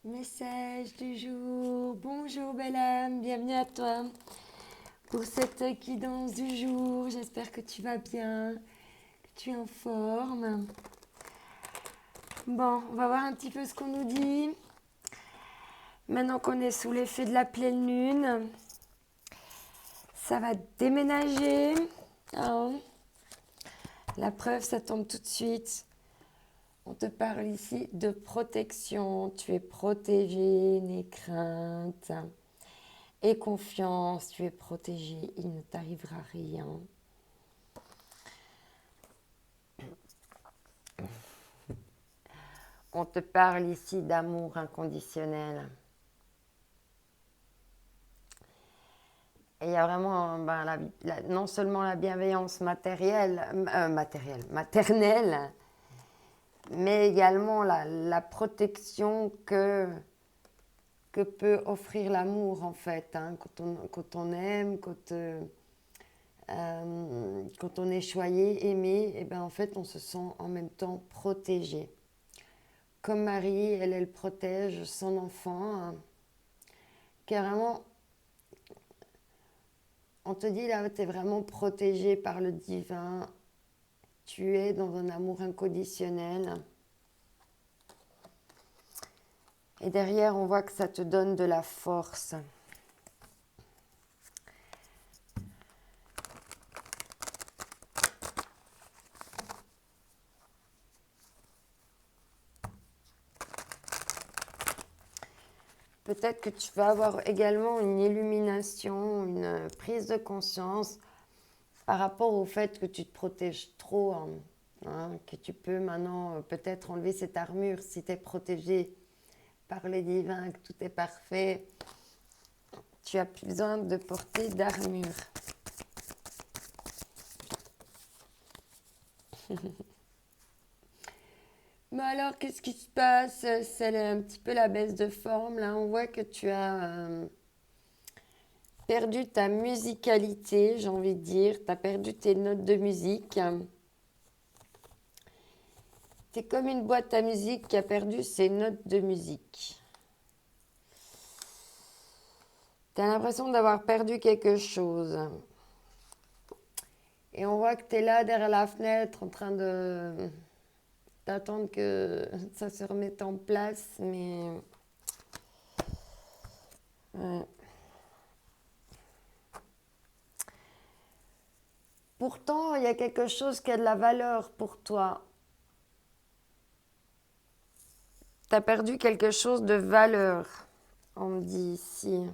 Message du jour. Bonjour belle âme, bienvenue à toi pour cette guidance du jour. J'espère que tu vas bien, que tu es en forme. Bon, on va voir un petit peu ce qu'on nous dit. Maintenant qu'on est sous l'effet de la pleine lune, ça va déménager. Hein. La preuve, ça tombe tout de suite. On te parle ici de protection. Tu es protégé, n'aie crainte. Et confiance, tu es protégé, il ne t'arrivera rien. On te parle ici d'amour inconditionnel. Et il y a vraiment non seulement la bienveillance maternelle, mais également la protection que peut offrir l'amour en fait. Hein, quand on aime, quand on est choyé, aimé, et ben en fait on se sent en même temps protégé. Comme Marie, elle protège son enfant. Hein, carrément, on te dit là, tu es vraiment protégé par le divin. Tu es dans un amour inconditionnel. Et derrière, on voit que ça te donne de la force. Peut-être que tu vas avoir également une illumination, une prise de conscience par rapport au fait que tu te protèges trop. Hein, que tu peux maintenant peut-être enlever cette armure si tu es protégé par les divins, que tout est parfait. Tu as plus besoin de porter d'armure. Mais alors, qu'est-ce qui se passe? C'est un petit peu la baisse de forme. Là, on voit que tu as perdu ta musicalité, j'ai envie de dire. Tu as perdu tes notes de musique. Tu es comme une boîte à musique qui a perdu ses notes de musique. Tu as l'impression d'avoir perdu quelque chose. Et on voit que tu es là derrière la fenêtre en train d'attendre que ça se remette en place. Mais ouais. Pourtant, il y a quelque chose qui a de la valeur pour toi. Tu as perdu quelque chose de valeur, on me dit ici.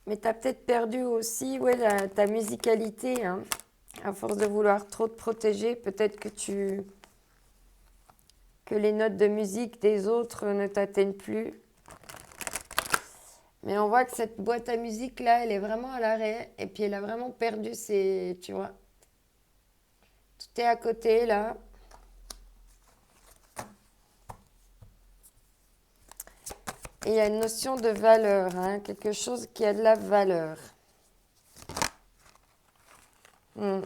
Mais tu as peut-être perdu aussi ta musicalité. Hein. À force de vouloir trop te protéger, peut-être que les notes de musique des autres ne t'atteignent plus. Mais on voit que cette boîte à musique là, elle est vraiment à l'arrêt. Et puis elle a vraiment perdu ses... Tu vois, tout est à côté là. Et il y a une notion de valeur, hein, quelque chose qui a de la valeur. On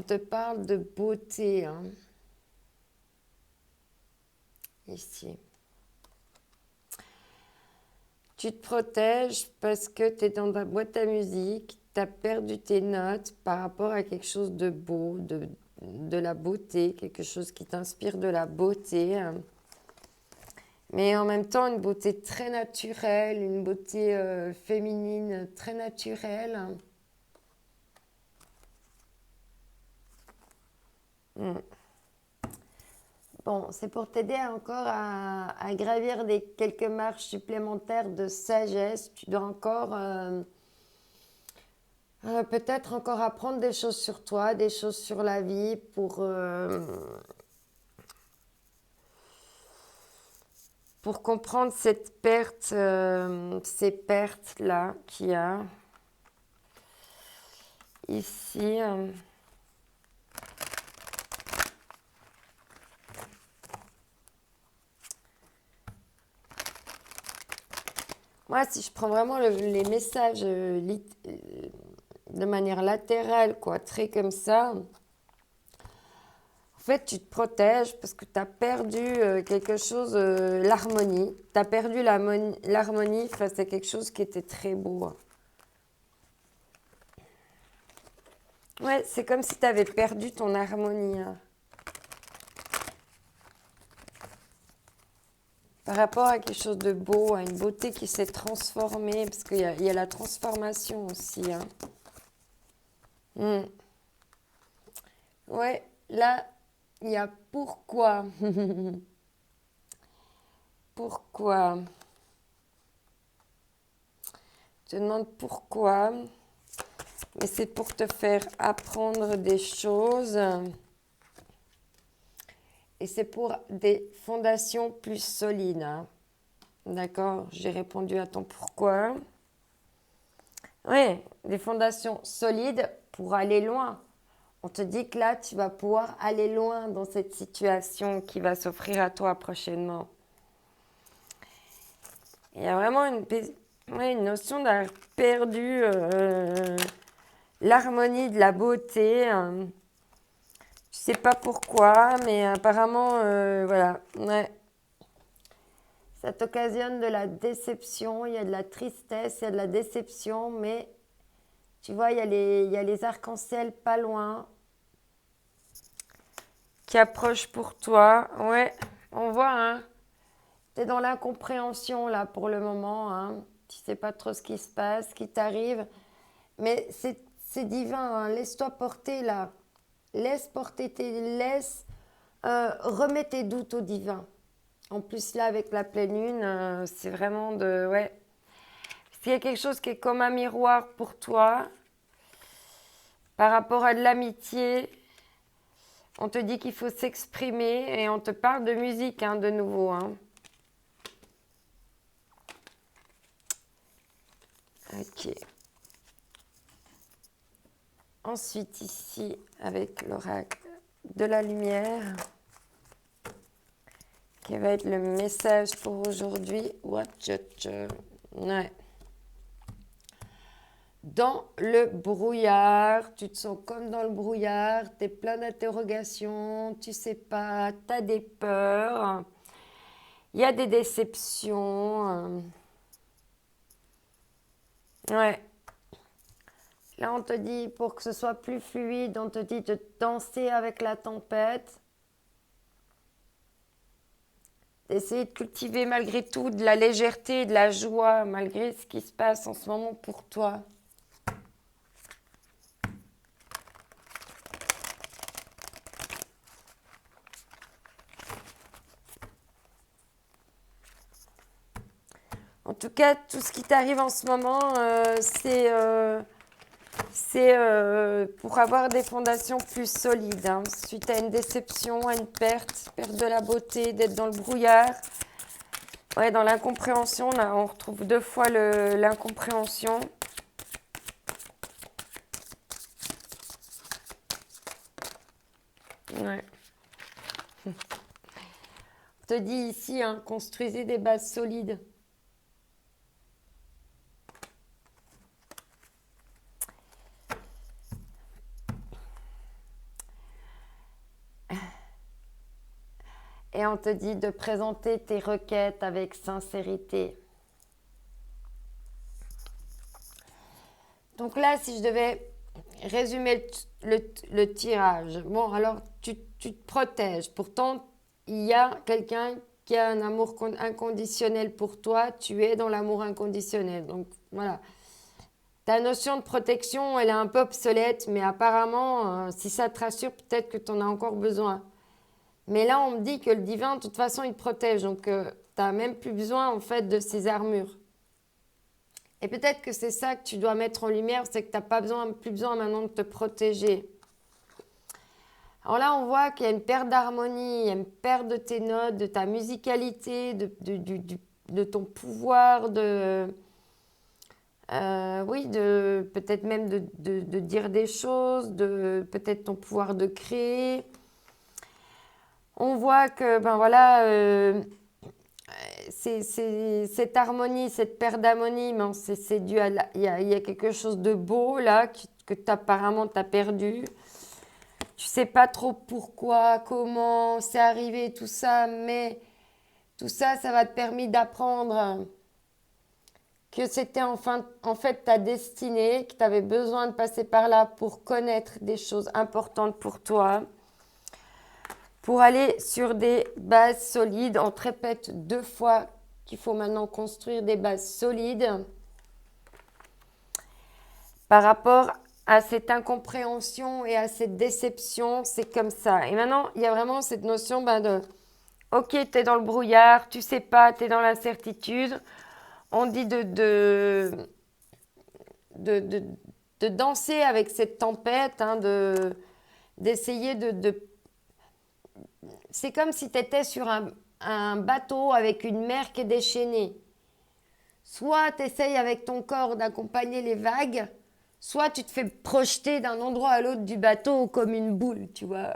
te parle de beauté, hein, ici. Tu te protèges parce que tu es dans ta boîte à musique, tu as perdu tes notes par rapport à quelque chose de beau, de la beauté, quelque chose qui t'inspire de la beauté. Hein. Mais en même temps, une beauté très naturelle, une beauté féminine très naturelle. Bon, c'est pour t'aider encore à gravir quelques marches supplémentaires de sagesse. Tu dois encore peut-être encore apprendre des choses sur toi, des choses sur la vie pour comprendre cette perte, ces pertes-là qu'il y a ici. Moi, si je prends vraiment les messages de manière latérale, quoi, très comme ça, en fait, tu te protèges parce que tu as perdu quelque chose, l'harmonie. Tu as perdu l'harmonie face à quelque chose qui était très beau. Ouais, c'est comme si tu avais perdu ton harmonie. Hein. Par rapport à quelque chose de beau, à une beauté qui s'est transformée, parce qu'il y a la transformation aussi. Hein. Ouais, là, il y a pourquoi. Pourquoi? Je te demande pourquoi. Mais c'est pour te faire apprendre des choses. Et c'est pour des fondations plus solides. Hein. D'accord? J'ai répondu à ton pourquoi. Oui, des fondations solides pour aller loin. On te dit que là, tu vas pouvoir aller loin dans cette situation qui va s'offrir à toi prochainement. Il y a vraiment une notion d'avoir perdu l'harmonie de la beauté. Je sais pas pourquoi, mais apparemment, voilà. Ouais. Ça t'occasionne de la déception, il y a de la tristesse, il y a de la déception, mais tu vois, il y a les arcs-en-ciel pas loin qui approchent pour toi. Ouais, on voit, hein. Tu es dans l'incompréhension là pour le moment. Hein. Tu sais pas trop ce qui se passe, ce qui t'arrive. Mais c'est divin. Hein. Laisse-toi porter là. Remets tes doutes au divin. En plus là avec la pleine lune, c'est vraiment de ouais. S'il y a quelque chose qui est comme un miroir pour toi par rapport à de l'amitié, on te dit qu'il faut s'exprimer et on te parle de musique hein, de nouveau. Hein. Ok. Ensuite, ici, avec l'oracle de la lumière, qui va être le message pour aujourd'hui. Ouais. Dans le brouillard, tu te sens comme dans le brouillard, tu es plein d'interrogations, tu sais pas, tu as des peurs, il y a des déceptions. Ouais. Là, on te dit, pour que ce soit plus fluide, on te dit de danser avec la tempête. D'essayer de cultiver malgré tout de la légèreté, de la joie, malgré ce qui se passe en ce moment pour toi. En tout cas, tout ce qui t'arrive en ce moment, c'est pour avoir des fondations plus solides. Hein. Suite à une déception, à une perte de la beauté, d'être dans le brouillard. Ouais, dans l'incompréhension, là, on retrouve 2 fois l'incompréhension. Ouais. On te dit ici, hein, construisez des bases solides. Et on te dit de présenter tes requêtes avec sincérité. Donc là, si je devais résumer le tirage, bon, alors tu te protèges. Pourtant, il y a quelqu'un qui a un amour inconditionnel pour toi. Tu es dans l'amour inconditionnel. Donc voilà. Ta notion de protection, elle est un peu obsolète, mais apparemment, si ça te rassure, peut-être que tu en as encore besoin. Mais là, on me dit que le divin, de toute façon, il te protège. Donc, tu n'as même plus besoin, en fait, de ces armures. Et peut-être que c'est ça que tu dois mettre en lumière, c'est que tu n'as plus besoin maintenant de te protéger. Alors là, on voit qu'il y a une perte d'harmonie, il y a une perte de tes notes, de ta musicalité, de ton pouvoir, oui, peut-être même de dire des choses, peut-être ton pouvoir de créer. On voit que, ben voilà, cette harmonie, cette perte d'harmonie, ben, c'est dû à il y a quelque chose de beau là que apparemment tu as perdu. Tu sais pas trop pourquoi, comment c'est arrivé, tout ça, mais tout ça, ça va te permettre d'apprendre que c'était en fait ta destinée, que tu avais besoin de passer par là pour connaître des choses importantes pour toi, pour aller sur des bases solides. On te répète 2 fois qu'il faut maintenant construire des bases solides par rapport à cette incompréhension et à cette déception. C'est comme ça. Et maintenant, il y a vraiment cette notion de ok, tu es dans le brouillard, tu sais pas, tu es dans l'incertitude. On dit de danser avec cette tempête, hein, d'essayer C'est comme si tu étais sur un bateau avec une mer qui est déchaînée. Soit tu essayes avec ton corps d'accompagner les vagues, soit tu te fais projeter d'un endroit à l'autre du bateau comme une boule, tu vois.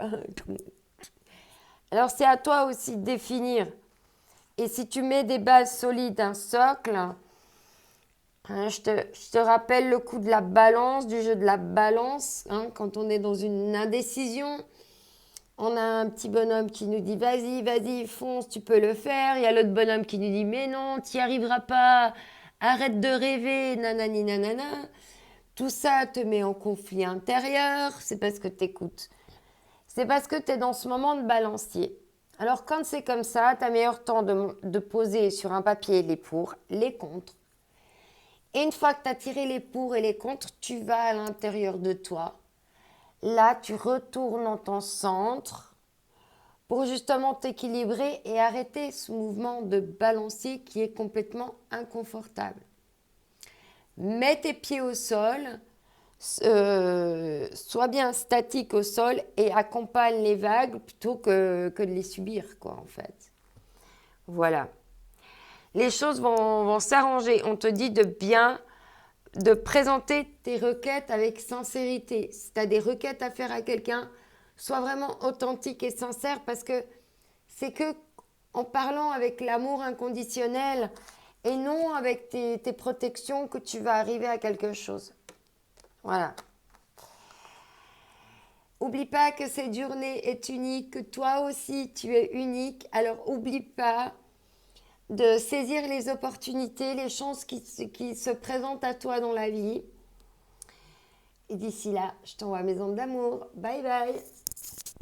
Alors c'est à toi aussi de définir. Et si tu mets des bases solides, un socle, hein, je te rappelle le coup de la balance, du jeu de la balance, hein, quand on est dans une indécision. On a un petit bonhomme qui nous dit vas-y, vas-y, fonce, tu peux le faire. Il y a l'autre bonhomme qui nous dit mais non, tu n'y arriveras pas, arrête de rêver, nanani nanana. Tout ça te met en conflit intérieur, c'est parce que tu écoutes. C'est parce que tu es dans ce moment de balancier. Alors quand c'est comme ça, tu as meilleur temps de poser sur un papier les pour, les contre. Et une fois que tu as tiré les pour et les contre, tu vas à l'intérieur de toi. Là, tu retournes en ton centre pour justement t'équilibrer et arrêter ce mouvement de balancier qui est complètement inconfortable. Mets tes pieds au sol, sois bien statique au sol et accompagne les vagues plutôt que de les subir, quoi, en fait. Voilà. Les choses vont s'arranger. On te dit de présenter tes requêtes avec sincérité. Si tu as des requêtes à faire à quelqu'un, sois vraiment authentique et sincère parce que c'est que en parlant avec l'amour inconditionnel et non avec tes protections que tu vas arriver à quelque chose. Voilà. Oublie pas que cette journée est unique, que toi aussi tu es unique. Alors oublie pas de saisir les opportunités, les chances qui se présentent à toi dans la vie. Et d'ici là, je t'envoie mes ondes d'amour. Bye bye.